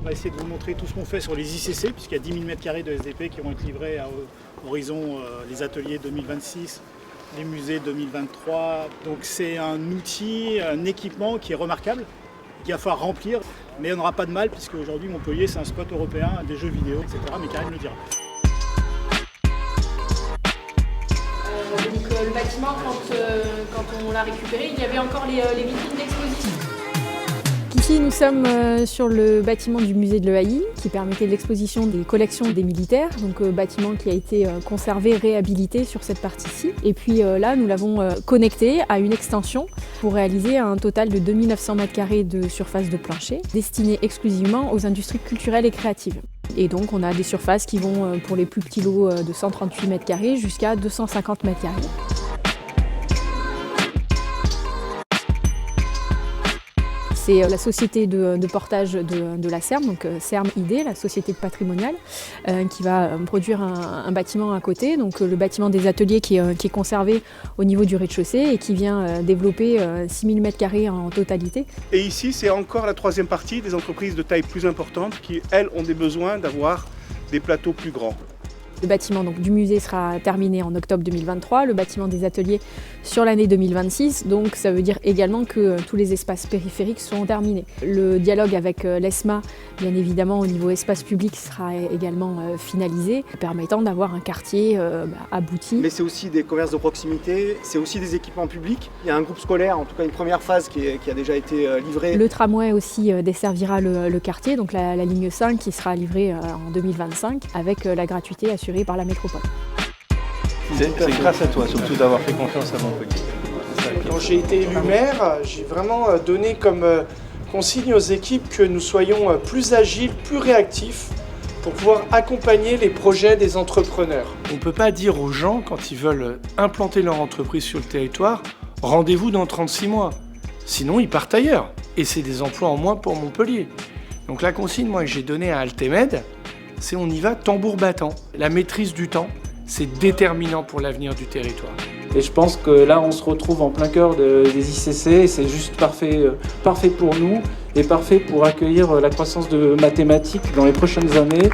va essayer de vous montrer tout ce qu'on fait sur les ICC, puisqu'il y a 10 000 m² de SDP qui vont être livrés à horizon les ateliers 2026, les musées 2023. Donc c'est un outil, un équipement qui est remarquable, qu'il va falloir remplir, mais on n'aura pas de mal, puisque aujourd'hui Montpellier c'est un spot européen des jeux vidéo, etc. Mais Karine le dira. Donc le bâtiment, quand on l'a récupéré, il y avait encore les vitrines d'exposition. Ici, nous sommes sur le bâtiment du musée de l'EAI qui permettait l'exposition des collections des militaires, donc bâtiment qui a été conservé, réhabilité sur cette partie-ci. Et puis là, nous l'avons connecté à une extension pour réaliser un total de 2900 m² de surface de plancher, destinée exclusivement aux industries culturelles et créatives. Et donc on a des surfaces qui vont pour les plus petits lots de 138 m² jusqu'à 250 m². C'est la société de portage de la CERM, donc CERM ID, la société patrimoniale, qui va produire un bâtiment à côté, donc le bâtiment des ateliers qui est conservé au niveau du rez-de-chaussée et qui vient développer 6000 m² en totalité. Et ici, c'est encore la troisième partie des entreprises de taille plus importante qui, elles, ont des besoins d'avoir des plateaux plus grands. Le bâtiment donc, du musée sera terminé en octobre 2023, le bâtiment des ateliers sur l'année 2026, donc ça veut dire également que tous les espaces périphériques sont terminés. Le dialogue avec l'ESMA, bien évidemment au niveau espace public, sera également finalisé, permettant d'avoir un quartier abouti. Mais c'est aussi des commerces de proximité, c'est aussi des équipements publics. Il y a un groupe scolaire, en tout cas une première phase qui a déjà été livrée. Le tramway aussi desservira le quartier, donc la ligne 5 qui sera livrée en 2025 avec la gratuité assurée par la métropole. C'est grâce à toi, surtout d'avoir fait confiance à Montpellier. Quand j'ai été élu maire, j'ai vraiment donné comme consigne aux équipes que nous soyons plus agiles, plus réactifs pour pouvoir accompagner les projets des entrepreneurs. On ne peut pas dire aux gens, quand ils veulent implanter leur entreprise sur le territoire, rendez-vous dans 36 mois. Sinon, ils partent ailleurs. Et c'est des emplois en moins pour Montpellier. Donc la consigne que j'ai donnée à Altemed, c'est on y va tambour battant. La maîtrise du temps, c'est déterminant pour l'avenir du territoire. Et je pense que là, on se retrouve en plein cœur des ICC et c'est juste parfait pour nous et parfait pour accueillir la croissance de mathématiques dans les prochaines années.